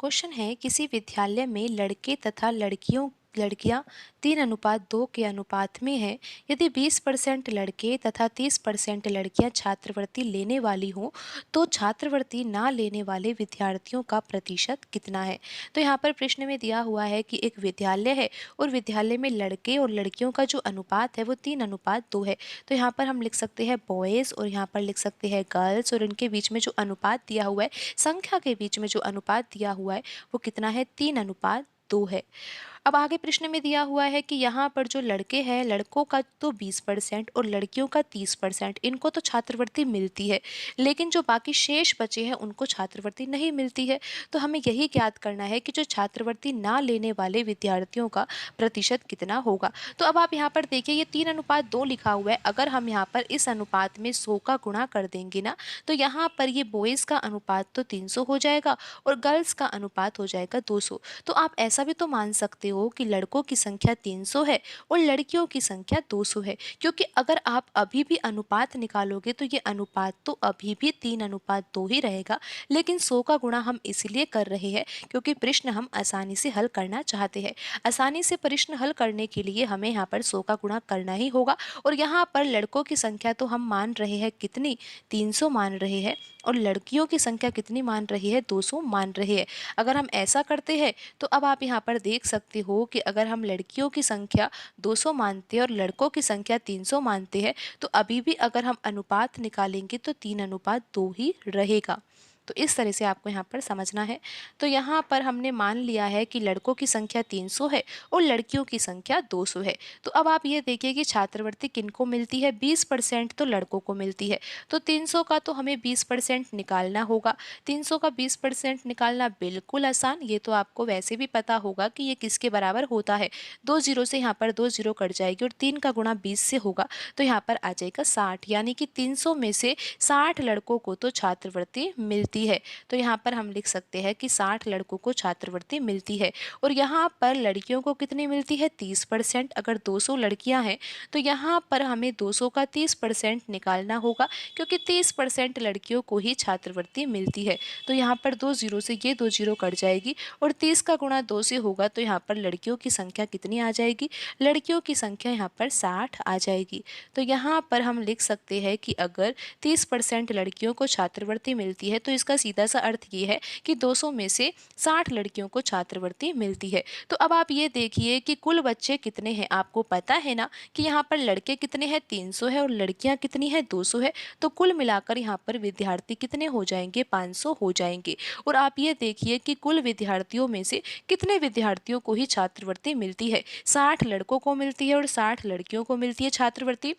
Question है किसी विद्यालय में लड़के तथा लड़कियां 3:2 के अनुपात में है। यदि 20% लड़के तथा 30% लड़कियां छात्रवृत्ति लेने वाली हों तो छात्रवृत्ति ना लेने वाले विद्यार्थियों का प्रतिशत कितना है। तो यहाँ पर प्रश्न में दिया हुआ है कि एक विद्यालय है और विद्यालय में लड़के और लड़कियों का जो अनुपात है वो 3:2 है। तो यहाँ पर हम लिख सकते हैं बॉयज़ और यहाँ पर लिख सकते हैं गर्ल्स, और इनके बीच में जो अनुपात दिया हुआ है, संख्या के बीच में जो अनुपात दिया हुआ है वो कितना है, 3:2 है। अब आगे प्रश्न में दिया हुआ है कि यहाँ पर जो लड़के हैं, लड़कों का तो 20% और लड़कियों का 30%, इनको तो छात्रवृत्ति मिलती है, लेकिन जो बाकी शेष बचे हैं उनको छात्रवृत्ति नहीं मिलती है। तो हमें यही ज्ञात करना है कि जो छात्रवृत्ति ना लेने वाले विद्यार्थियों का प्रतिशत कितना होगा। तो अब आप यहाँ पर देखिए, ये 3:2 लिखा हुआ है। अगर हम यहाँ पर इस अनुपात में 100 का गुणा कर देंगे ना, तो यहाँ पर ये बॉयज़ का अनुपात तो 300 हो जाएगा और गर्ल्स का अनुपात हो जाएगा 200। तो आप ऐसा भी तो मान सकते हो कि लड़कों की संख्या 300 है और लड़कियों की संख्या 200 है, क्योंकि अगर आप अभी भी अनुपात निकालोगे तो ये अनुपात तो अभी भी 3:2 ही रहेगा। लेकिन 100 का गुणा हम इसीलिए कर रहे हैं क्योंकि प्रश्न हम आसानी से हल करना चाहते हैं। आसानी से प्रश्न हल करने के लिए हमें यहाँ पर 100 का गुणा करना ही होगा। और यहाँ पर लड़कों की संख्या तो हम मान रहे हैं कितनी, 300 मान रहे हैं, और लड़कियों की संख्या कितनी मान रही है, 200 मान रहे हैं। अगर हम ऐसा करते हैं तो अब आप यहाँ पर देख सकते हो कि अगर हम लड़कियों की संख्या 200 मानते हैं और लड़कों की संख्या 300 मानते हैं, तो अभी भी अगर हम अनुपात निकालेंगे तो 3:2 ही रहेगा। तो इस तरह से आपको यहाँ पर समझना है। तो यहाँ पर हमने मान लिया है कि लड़कों की संख्या 300 है और लड़कियों की संख्या 200 है। तो अब आप ये देखिए कि छात्रवृत्ति किनको मिलती है, 20% तो लड़कों को मिलती है। तो 300 का तो हमें 20% निकालना होगा। 300 का 20% निकालना बिल्कुल आसान, ये तो आपको वैसे भी पता होगा कि ये किसके बराबर होता है। 2 जीरो से यहाँ पर 2 जीरो कट जाएगी और 3 का गुणा 20 से होगा तो यहाँ पर आ जाएगा 60, यानी कि 300 में से 60 लड़कों को तो छात्रवृत्ति मिलती है। तो यहाँ पर हम लिख सकते हैं कि 60 लड़कों को छात्रवृत्ति मिलती है। और यहाँ पर लड़कियों को कितनी मिलती है, 30%। अगर 200 लड़कियाँ हैं तो यहाँ पर हमें 200 का 30% निकालना होगा, क्योंकि 30% लड़कियों को ही छात्रवृत्ति मिलती है। तो यहाँ पर 2 जीरो से ये 2 जीरो कट जाएगी और 30 का गुणा 2 से होगा तो यहाँ पर लड़कियों की संख्या कितनी आ जाएगी, लड़कियों की संख्या यहाँ पर 60 आ जाएगी। तो यहाँ पर हम लिख सकते हैं कि अगर 30% लड़कियों को छात्रवृत्ति मिलती है तो इसका सीधा सा अर्थ ये है कि 200 में से 60 लड़कियों को छात्रवृत्ति मिलती है। तो अब आप ये देखिए कि कुल बच्चे कितने हैं, आपको पता है ना कि यहाँ पर लड़के कितने हैं, 300 है, और लड़कियाँ कितनी है, 200 है। तो कुल मिलाकर यहाँ पर विद्यार्थी कितने हो जाएंगे, 500 हो जाएंगे। और आप ये देखिए कि कुल विद्यार्थियों में से कितने विद्यार्थियों को ही छात्रवृत्ति मिलती है, 60 लड़कों को मिलती है और 60 लड़कियों को मिलती है छात्रवृत्ति।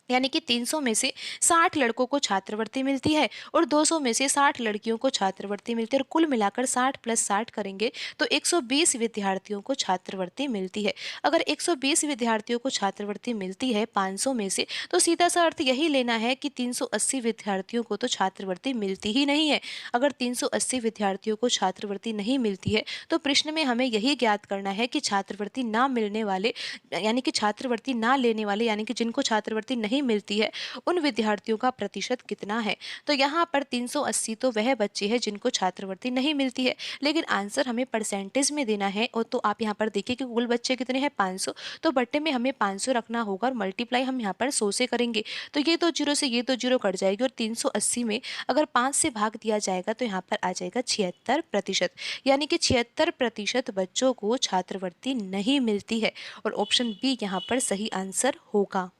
यानी कि 300 में से 60 लड़कों को छात्रवृत्ति मिलती है और 200 में से 60 लड़कियों को छात्रवृत्ति मिलती है, और कुल मिलाकर 60 + 60 करेंगे तो 120 विद्यार्थियों को छात्रवृत्ति मिलती है। अगर 120 विद्यार्थियों को छात्रवृत्ति मिलती है 500 में से, तो सीधा सा अर्थ यही लेना है कि 380 विद्यार्थियों को तो छात्रवृत्ति मिलती ही नहीं है। अगर 380 विद्यार्थियों को छात्रवृत्ति नहीं मिलती है तो प्रश्न में हमें यही ज्ञात करना है कि छात्रवृत्ति ना मिलने वाले, यानी कि छात्रवृत्ति ना लेने वाले, यानी कि जिनको छात्रवृत्ति नहीं मिलती है, उन विद्यार्थियों का प्रतिशत कितना है। तो यहाँ पर 380 तो वह बच्चे हैं जिनको छात्रवृत्ति नहीं मिलती है, लेकिन आंसर हमें परसेंटेज में देना है। और तो आप यहाँ पर देखिए कि कुल बच्चे कितने हैं, 500। तो बट्टे में हमें 500 रखना होगा और मल्टीप्लाई हम यहाँ पर 100 से करेंगे। तो ये 2 जीरो से ये 2 जीरो कट जाएगी और 380 में अगर 5 से भाग दिया जाएगा तो यहाँ पर आ जाएगा 76%, यानी कि 76% बच्चों को छात्रवृत्ति नहीं मिलती है। और ऑप्शन बी यहाँ पर सही आंसर होगा।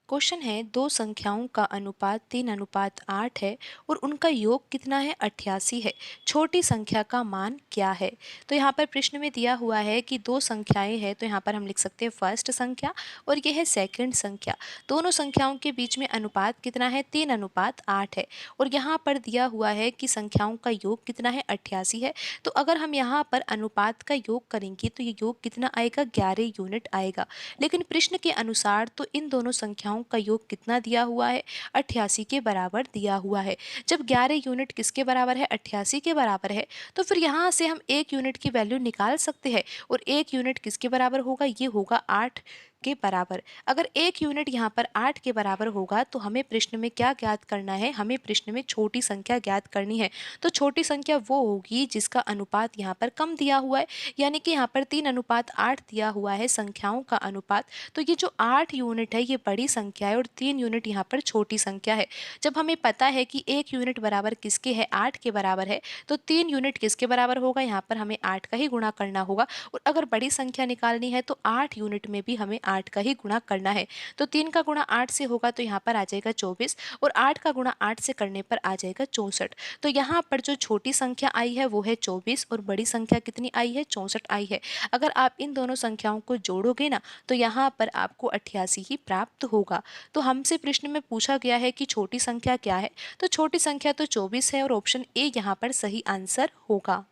क्वेश्चन है, दो संख्याओं का अनुपात 3:8 है और उनका योग कितना है, 88 है। छोटी संख्या का मान क्या है। तो यहाँ पर प्रश्न में दिया हुआ है कि दो संख्याएं हैं, तो यहाँ पर हम लिख सकते हैं फर्स्ट संख्या और यह है सेकंड संख्या। दोनों संख्याओं के बीच में अनुपात कितना है, 3:8 है। और यहाँ पर दिया हुआ है कि संख्याओं का योग कितना है, 88 है। तो अगर हम यहाँ पर अनुपात का योग करेंगे तो ये योग कितना आएगा, 11 यूनिट आएगा। लेकिन प्रश्न के अनुसार तो इन दोनों संख्याओं का योग कितना दिया हुआ है, 88 के बराबर दिया हुआ है। जब 11 यूनिट किसके बराबर है, 88 के बराबर है, तो फिर यहाँ से हम 1 यूनिट की वैल्यू निकाल सकते हैं। और 1 यूनिट किसके बराबर होगा, ये होगा 8 के बराबर। अगर 1 यूनिट यहाँ पर 8 के बराबर होगा तो हमें प्रश्न में क्या ज्ञात करना है, हमें प्रश्न में छोटी संख्या ज्ञात करनी है। तो छोटी संख्या वो होगी जिसका अनुपात यहाँ पर कम दिया हुआ है, यानी कि यहाँ पर 3:8 दिया हुआ है संख्याओं का अनुपात। तो ये जो 8 यूनिट है ये बड़ी संख्या है और 3 यूनिट यहाँ पर छोटी संख्या है। जब हमें पता है कि 1 यूनिट बराबर किसके है, 8 के बराबर है, तो 3 यूनिट किसके बराबर होगा, यहाँ पर हमें 8 का ही गुणा करना होगा। और अगर बड़ी संख्या निकालनी है तो 8 यूनिट में भी हमें 8 का ही गुणा करना है। तो 3 का गुणा 8 से होगा तो यहाँ पर आ जाएगा 24 और 8 का गुणा 8 से करने पर आ जाएगा 64। तो यहाँ पर जो छोटी संख्या आई है वो है 24 और बड़ी संख्या कितनी आई है, 64 आई है। अगर आप इन दोनों संख्याओं को जोड़ोगे ना तो यहाँ पर आपको 88 ही प्राप्त होगा। तो हमसे प्रश्न में पूछा गया है कि छोटी संख्या क्या है, तो छोटी संख्या तो 24 है और ऑप्शन ए यहाँ पर सही आंसर होगा।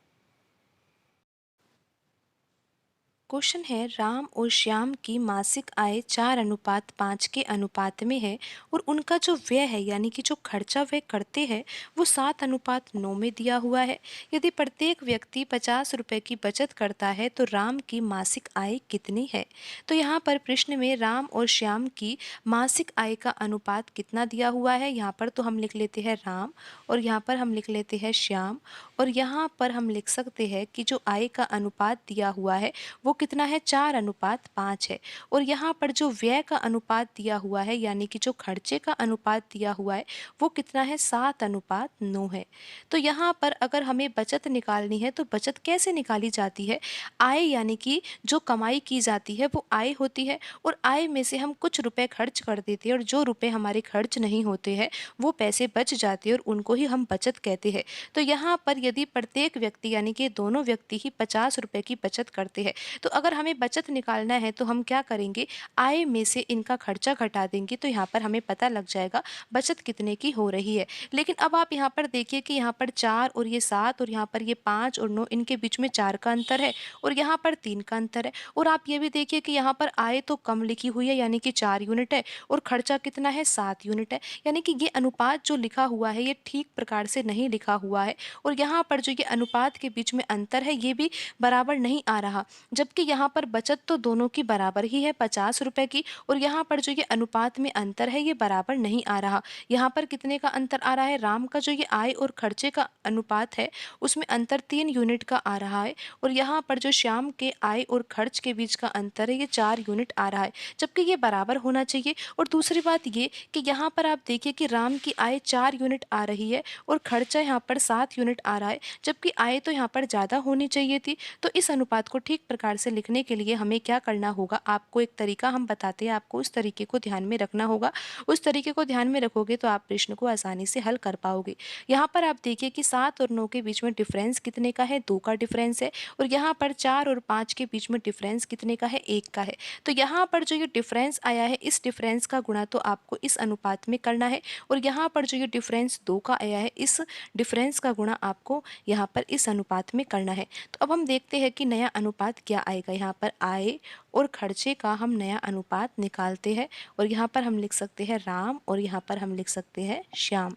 क्वेश्चन है, राम और श्याम की मासिक आय 4:5 के अनुपात में है और उनका जो व्यय है यानी कि जो खर्चा वे करते हैं वो 7:9 में दिया हुआ है। यदि प्रत्येक व्यक्ति 50 रुपये की बचत करता है तो राम की मासिक आय कितनी है। तो यहाँ पर प्रश्न में राम और श्याम की मासिक आय का अनुपात कितना दिया हुआ है। यहाँ पर तो हम लिख लेते हैं राम और यहाँ पर हम लिख लेते हैं श्याम और यहाँ पर हम लिख सकते हैं कि जो आय का अनुपात दिया हुआ है वो कितना है, 4:5 है। और यहाँ पर जो व्यय का अनुपात दिया हुआ है यानी कि जो खर्चे का अनुपात दिया हुआ है वो कितना है, 7:9 है। तो यहाँ पर अगर हमें बचत निकालनी है तो बचत कैसे निकाली जाती है, आय यानी कि जो कमाई की जाती है वो आय होती है और आय में से हम कुछ रुपए खर्च कर देते हैं और जो रुपए हमारे खर्च नहीं होते हैं वो पैसे बच जाते हैं और उनको ही हम बचत कहते हैं। तो यहाँ पर यदि प्रत्येक व्यक्ति यानी कि दोनों व्यक्ति ही 50 रुपए की बचत करते हैं तो अगर हमें बचत निकालना है तो हम क्या करेंगे, आय में से इनका खर्चा घटा देंगे तो यहाँ पर हमें पता लग जाएगा बचत कितने की हो रही है। लेकिन अब आप यहाँ पर देखिए कि यहाँ पर 4 और ये 7 और यहाँ पर ये 5 और 9, इनके बीच में 4 का अंतर है और यहाँ पर 3 का अंतर है। और आप ये भी देखिए कि यहाँ पर आय तो कम लिखी हुई है यानी कि 4 यूनिट है और खर्चा कितना है, 7 यूनिट है। यानी कि ये अनुपात जो लिखा हुआ है ये ठीक प्रकार से नहीं लिखा हुआ है और यहाँ पर जो ये अनुपात के बीच में अंतर है ये भी बराबर नहीं आ रहा। जबकि यहाँ पर बचत तो दोनों की बराबर ही है 50 रुपए की और यहाँ पर जो ये अनुपात में अंतर है ये बराबर नहीं आ रहा। यहाँ पर कितने का अंतर आ रहा है, राम का जो ये आय और खर्चे का अनुपात है उसमें अंतर 3 यूनिट का आ रहा है और यहाँ पर जो श्याम के आय और खर्च के बीच का अंतर है ये 4 यूनिट आ रहा है, जबकि ये बराबर होना चाहिए। और दूसरी बात ये कि यहाँ पर आप देखिए कि राम की आय 4 यूनिट आ रही है और खर्चा यहाँ पर 7 यूनिट आ रहा है, जबकि आय तो यहाँ पर ज़्यादा होनी चाहिए थी। तो इस अनुपात को ठीक प्रकार से लिखने के लिए हमें क्या करना होगा, आपको एक तरीका हम बताते हैं, आपको उस तरीके को ध्यान में रखना होगा। उस तरीके को ध्यान में रखोगे तो आप प्रश्न को आसानी से हल कर पाओगे। यहाँ पर आप देखिए कि 7 और 9 के बीच में डिफरेंस कितने का है, 2 का डिफरेंस है और यहाँ पर 4 और 5 के बीच में डिफरेंस कितने का है, 1 का है। तो यहाँ पर जो ये डिफरेंस आया है इस डिफरेंस का गुणा तो आपको इस अनुपात में करना है और यहाँ पर जो ये डिफरेंस 2 का आया है इस डिफरेंस का गुणा आपको यहाँ पर इस अनुपात में करना है। तो अब हम देखते हैं कि नया अनुपात क्या आएगा। यहाँ पर आय और खर्चे का हम नया अनुपात निकालते हैं और यहाँ पर हम लिख सकते हैं राम और यहाँ पर हम लिख सकते हैं श्याम।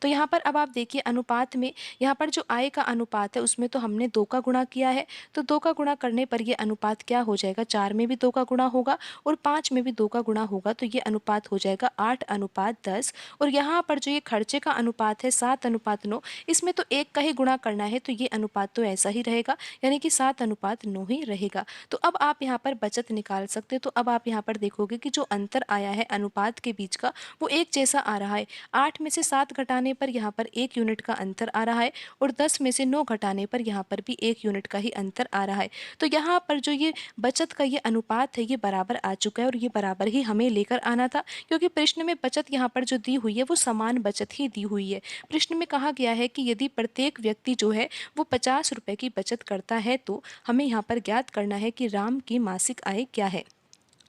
तो यहाँ पर अब आप देखिए अनुपात में यहाँ पर जो आय का अनुपात है उसमें तो हमने 2 का गुणा किया है, तो 2 का गुणा करने पर ये अनुपात क्या हो जाएगा, 4 में भी 2 का गुणा होगा और 5 में भी 2 का गुणा होगा तो ये अनुपात हो जाएगा 8:10। और यहाँ पर जो ये खर्चे का अनुपात है 7:9, इसमें तो 1 का ही गुणा करना है तो ये अनुपात तो ऐसा ही रहेगा यानी कि 7:9 ही रहेगा। तो अब आप यहाँ पर बचत निकाल सकते हो। तो अब आप यहाँ पर देखोगे कि जो अंतर आया है अनुपात के बीच का वो एक जैसा आ रहा है। 8 में से 7 घटाने पर यहाँ पर 1 यूनिट का अंतर आ रहा है और 10 में से 9 घटाने पर यहाँ पर भी 1 यूनिट का ही अंतर आ रहा है। तो यहाँ पर जो ये बचत का ये अनुपात है ये बराबर आ चुका है और ये बराबर ही हमें लेकर आना था, क्योंकि प्रश्न में बचत यहाँ पर जो दी हुई है वो समान बचत ही दी हुई है। प्रश्न में कहा गया है कि यदि प्रत्येक व्यक्ति जो है वो 50 रुपये की बचत करता है तो हमें यहाँ पर ज्ञात करना है कि राम की मासिक आय क्या है।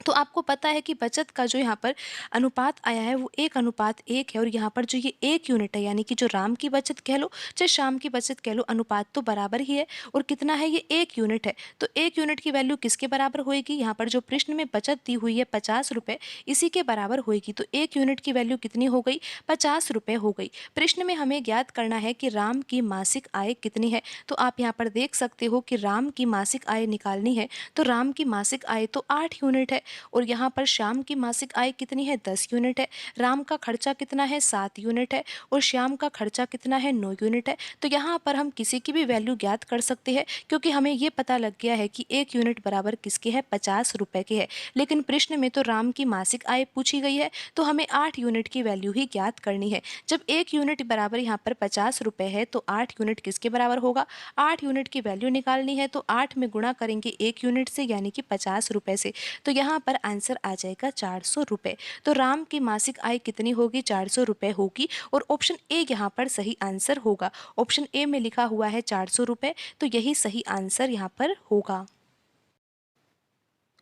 तो आपको पता है कि बचत का जो यहाँ पर अनुपात आया है वो 1:1 है और यहाँ पर जो ये 1 यूनिट है यानी कि जो राम की बचत कह लो चाहे श्याम की बचत कह लो अनुपात तो बराबर ही है और कितना है, ये 1 यूनिट है। तो 1 यूनिट की वैल्यू किसके बराबर होएगी, यहाँ पर जो प्रश्न में बचत दी हुई है 50 रुपये इसी के बराबर होएगी। तो 1 यूनिट की वैल्यू कितनी हो गई, 50 रुपये हो गई। प्रश्न में हमें ज्ञात करना है कि राम की मासिक आय कितनी है। तो आप यहाँ पर देख सकते हो कि राम की मासिक आय निकालनी है तो राम की मासिक आय तो 8 यूनिट है और यहाँ पर श्याम की मासिक आय कितनी है, 10 यूनिट है। राम का खर्चा कितना है, 7 यूनिट है और श्याम का खर्चा कितना है, 9 यूनिट है। तो यहाँ पर हम किसी की भी वैल्यू ज्ञात कर सकते हैं, क्योंकि हमें ये पता लग गया है कि 1 यूनिट बराबर किसके है, 50 रुपए के है। लेकिन प्रश्न में तो राम की मासिक आय पूछी गई है, तो हमें 8 यूनिट की वैल्यू ही ज्ञात करनी है। जब 1 यूनिट बराबर यहाँ पर 50 रुपए है, तो 8 यूनिट किसके बराबर होगा, 8 यूनिट की वैल्यू निकालनी है, तो 8 में गुणा करेंगे 1 यूनिट से, यानी कि 50 रुपए से। तो यहाँ पर आंसर आ जाएगा 400 रुपए। तो राम की मासिक आय कितनी होगी, 400 रुपए होगी और ऑप्शन ए यहाँ पर सही आंसर होगा। ऑप्शन ए में लिखा हुआ है 400 रुपए, तो यही सही आंसर यहाँ पर होगा।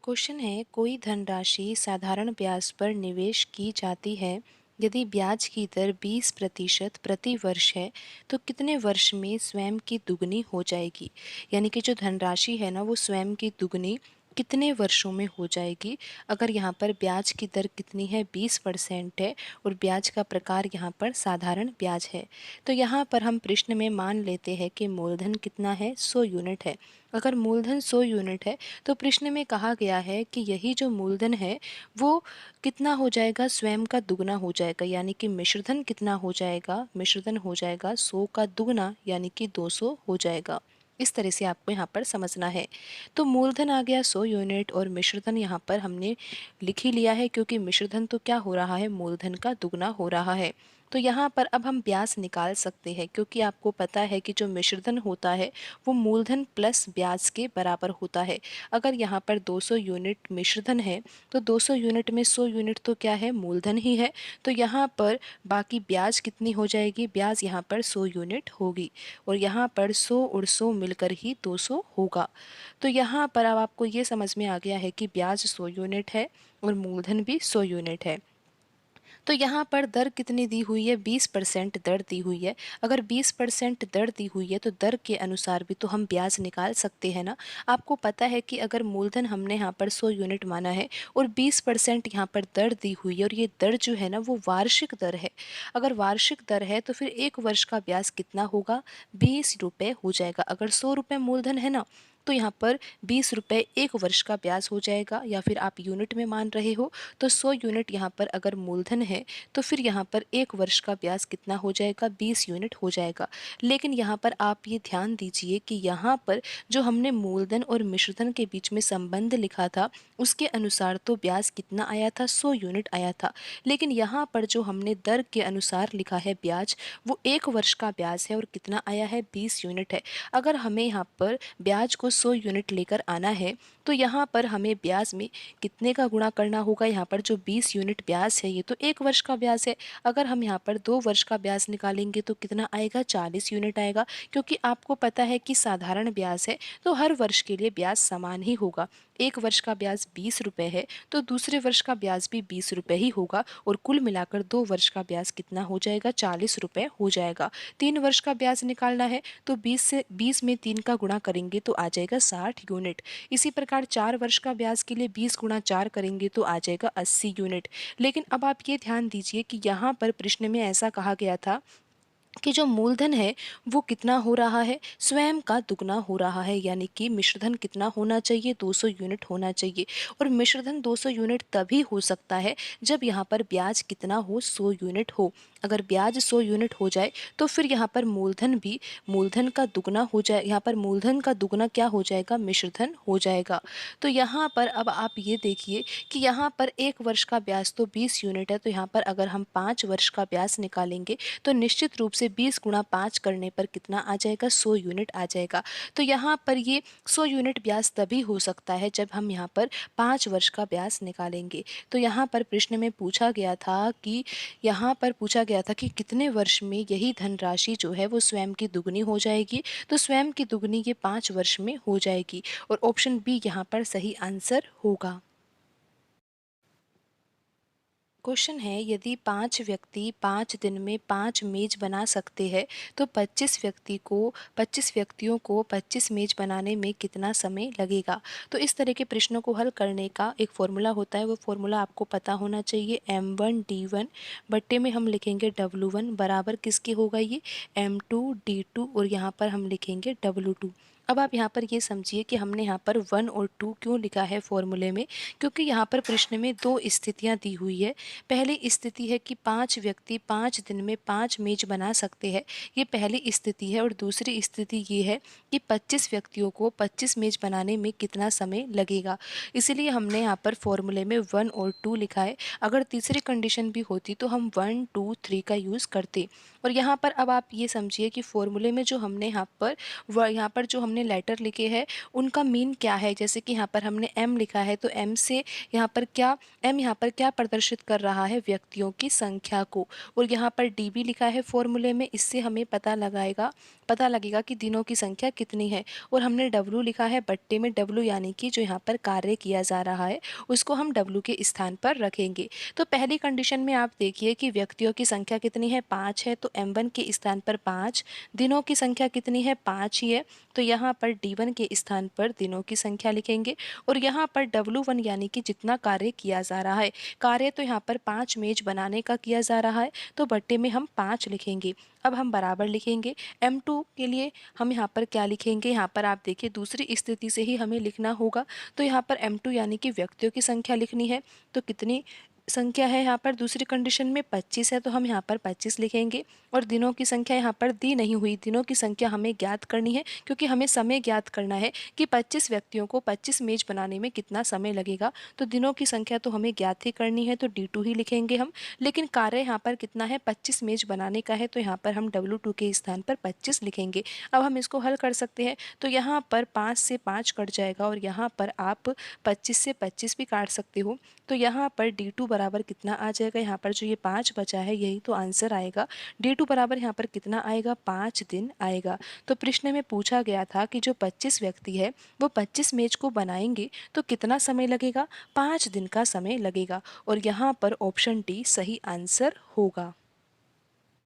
क्वेश्चन है, कोई धनराशि साधारण ब्याज पर निवेश की जाती है। यदि ब्याज की दर 20% प्रति वर्ष है, तो कितने वर्ष में स्वयं की दुगनी हो जाएगी। यानी कि जो धनराशि है ना, वो स्वयं की दुगनी कितने वर्षों में हो जाएगी। अगर यहाँ पर ब्याज की दर कितनी है, 20% है और ब्याज का प्रकार यहाँ पर साधारण ब्याज है। तो यहाँ पर हम प्रश्न में मान लेते हैं कि मूलधन कितना है, 100 यूनिट है। अगर मूलधन 100 यूनिट है, तो प्रश्न में कहा गया है कि यही जो मूलधन है वो कितना हो जाएगा, स्वयं का दुगना हो जाएगा। यानी कि मिश्रधन कितना हो जाएगा, मिश्रधन हो जाएगा 100 का दुगना, यानी कि 200 हो जाएगा। इस तरह से आपको यहाँ पर समझना है। तो मूलधन आ गया 100 यूनिट और मिश्रधन यहाँ पर हमने लिख ही लिया है, क्योंकि मिश्रधन तो क्या हो रहा है, मूलधन का दुगना हो रहा है। तो यहाँ पर अब हम ब्याज निकाल सकते हैं, क्योंकि आपको पता है कि जो मिश्रधन होता है वो मूलधन प्लस ब्याज के बराबर होता है। अगर यहाँ पर 200 यूनिट मिश्रधन है, तो 200 यूनिट में 100 यूनिट तो क्या है, मूलधन ही है। तो यहाँ पर बाकी ब्याज कितनी हो जाएगी, ब्याज यहाँ पर 100 यूनिट होगी और यहाँ पर 100 और 100 मिलकर ही 200 होगा। तो यहाँ पर अब आपको ये समझ में आ गया है कि ब्याज 100 यूनिट है और मूलधन भी 100 यूनिट है। तो यहाँ पर दर कितनी दी हुई है, 20% दर दी हुई है। अगर 20% दर दी हुई है, तो दर के अनुसार भी तो हम ब्याज निकाल सकते हैं ना। आपको पता है कि अगर मूलधन हमने यहाँ पर 100 यूनिट माना है और 20% यहाँ पर दर दी हुई है, और ये दर जो है ना वो वार्षिक दर है। अगर वार्षिक दर है तो फिर 1 वर्ष का ब्याज कितना होगा, 20 रुपये हो जाएगा। अगर 100 रुपये मूलधन है ना, तो यहाँ पर 20 रुपये 1 वर्ष का ब्याज हो जाएगा। या फिर आप यूनिट में मान रहे हो, तो 100 यूनिट यहाँ पर अगर मूलधन है, तो फिर यहाँ पर 1 वर्ष का ब्याज कितना हो जाएगा, 20 यूनिट हो जाएगा। लेकिन यहाँ पर आप ये ध्यान दीजिए कि यहाँ पर जो हमने मूलधन और मिश्रधन के बीच में संबंध लिखा था, उसके अनुसार तो ब्याज कितना आया था, 100 यूनिट आया था। लेकिन यहाँ पर जो हमने दर के अनुसार लिखा है ब्याज, वो 1 वर्ष का ब्याज है और कितना आया है, 20 यूनिट है। अगर हमें यहाँ पर ब्याज को 100 यूनिट लेकर आना है, तो यहाँ पर हमें ब्याज में कितने का गुणा करना होगा। यहाँ पर जो 20 यूनिट ब्याज है, ये तो 1 वर्ष का ब्याज है। अगर हम यहाँ पर 2 वर्ष का ब्याज निकालेंगे तो कितना आएगा, 40 यूनिट आएगा। क्योंकि आपको पता है कि साधारण ब्याज है, तो हर वर्ष के लिए ब्याज समान ही होगा। 1 वर्ष का ब्याज 20 रुपये है, तो दूसरे वर्ष का ब्याज भी 20 रुपये ही होगा और कुल मिलाकर 2 वर्ष का ब्याज कितना हो जाएगा, 40 रुपये हो जाएगा। 3 वर्ष का ब्याज निकालना है, तो 20 में 3 का गुणा करेंगे तो आ जाएगा 60 यूनिट। इसी प्रकार 4 वर्ष का ब्याज के लिए 20 गुणा 4 करेंगे तो आ जाएगा 80 यूनिट। लेकिन अब आप ये ध्यान दीजिए कि यहाँ पर प्रश्न में ऐसा कहा गया था कि जो मूलधन है वो कितना हो रहा है, स्वयं का दुगना हो रहा है। यानी कि मिश्रधन कितना होना चाहिए, 200 यूनिट होना चाहिए। और मिश्रधन 200 यूनिट तभी हो सकता है जब यहाँ पर ब्याज कितना हो, 100 यूनिट हो। अगर ब्याज 100 यूनिट हो जाए, तो फिर यहाँ पर मूलधन भी मूलधन का दुगना हो जाए। यहाँ पर मूलधन का दुगना क्या हो जाएगा, मिश्रधन हो जाएगा। तो यहाँ पर अब आप ये देखिए कि यहाँ पर 1 वर्ष का ब्याज तो 20 यूनिट है, तो यहाँ पर अगर हम 5 वर्ष का ब्याज निकालेंगे, तो निश्चित रूप से 20 गुणा 5 करने पर कितना आ जाएगा, 100 यूनिट आ जाएगा। तो यहाँ पर ये 100 यूनिट ब्याज तभी हो सकता है जब हम यहाँ पर 5 वर्ष का ब्याज निकालेंगे। तो यहाँ पर प्रश्न में पूछा गया था कि कितने वर्ष में यही धनराशि जो है वो स्वयं की दुगनी हो जाएगी। तो स्वयं की दुगनी ये 5 वर्ष में हो जाएगी और ऑप्शन बी यहाँ पर सही आंसर होगा। क्वेश्चन है, यदि 5 व्यक्ति 5 दिन में 5 मेज बना सकते हैं, तो 25 व्यक्तियों को 25 मेज बनाने में कितना समय लगेगा। तो इस तरह के प्रश्नों को हल करने का एक फॉर्मूला होता है, वो फॉर्मूला आपको पता होना चाहिए। M1D1 बट्टे में हम लिखेंगे W1 बराबर किसके होगा, ये M2D2 और यहाँ पर हम लिखेंगे W2। अब आप यहाँ पर ये समझिए कि हमने यहाँ पर 1 और 2 क्यों लिखा है फॉर्मूले में, क्योंकि यहाँ पर प्रश्न में 2 स्थितियाँ दी हुई है। पहली स्थिति है कि 5 व्यक्ति 5 दिन में 5 मेज़ बना सकते हैं, ये पहली स्थिति है। और दूसरी स्थिति ये है कि 25 व्यक्तियों को 25 मेज़ बनाने में कितना समय लगेगा। इसीलिए हमने यहाँ पर फॉर्मूले में 1 और 2 लिखा है। अगर तीसरी कंडीशन भी होती तो हम 1, 2, 3 का यूज़ करते। और यहाँ पर अब आप ये समझिए कि फॉर्मूले में जो हमने यहाँ पर जो हमने लेटर लिखे हैं उनका मीन क्या है। जैसे कि यहाँ पर हमने एम लिखा है, तो एम से एम यहाँ पर क्या प्रदर्शित कर रहा है, व्यक्तियों की संख्या को। और यहाँ पर डी भी लिखा है फॉर्मूले में, इससे हमें पता लगेगा कि दिनों की संख्या कितनी है। और हमने डब्लू लिखा है बट्टे में, डब्लू यानी कि जो यहाँ पर कार्य किया जा रहा है उसको हम डब्लू के स्थान पर रखेंगे। तो पहली कंडीशन में आप देखिए कि व्यक्तियों की संख्या कितनी है, 5 है, तो m1 के स्थान पर 5। दिनों की संख्या कितनी है, 5 ही है, तो यहाँ पर d1 के स्थान पर दिनों की संख्या लिखेंगे। और यहाँ पर w1 यानी कि जितना कार्य किया जा रहा है, कार्य तो यहाँ पर 5 मेज बनाने का किया जा रहा है, तो बट्टे में हम 5 लिखेंगे। अब हम बराबर लिखेंगे। m2 के लिए हम यहाँ पर क्या लिखेंगे, यहाँ पर आप देखिए दूसरी स्थिति से ही हमें लिखना होगा। तो यहाँ पर m2 यानी कि व्यक्तियों की संख्या लिखनी है, तो कितनी संख्या है यहाँ पर दूसरी कंडीशन में, 25 है, तो हम यहाँ पर 25 लिखेंगे। और दिनों की संख्या यहाँ पर दी नहीं हुई, दिनों की संख्या हमें ज्ञात करनी है, क्योंकि हमें समय ज्ञात करना है कि 25 व्यक्तियों को 25 मेज बनाने में कितना समय लगेगा। तो दिनों की संख्या तो हमें ज्ञात ही करनी है, तो D2 ही लिखेंगे हम। लेकिन कार्य यहाँ पर कितना है, 25 मेज बनाने का है, तो यहाँ पर हम W2 के स्थान पर 25 लिखेंगे। अब हम इसको हल कर सकते हैं, तो यहाँ पर 5 से 5 कट जाएगा और यहाँ पर आप 25 से 25 भी काट सकते हो। तो यहाँ पर D2 बराबर कितना आ जाएगा, यहाँ पर जो ये 5 बचा है यही तो आंसर आएगा। D2 बराबर यहाँ पर कितना आएगा, 5 दिन आएगा। तो प्रश्न में पूछा गया था कि जो 25 व्यक्ति है वो 25 मेज को बनाएंगे तो कितना समय लगेगा, 5 दिन का समय लगेगा। और यहाँ पर ऑप्शन डी सही आंसर होगा।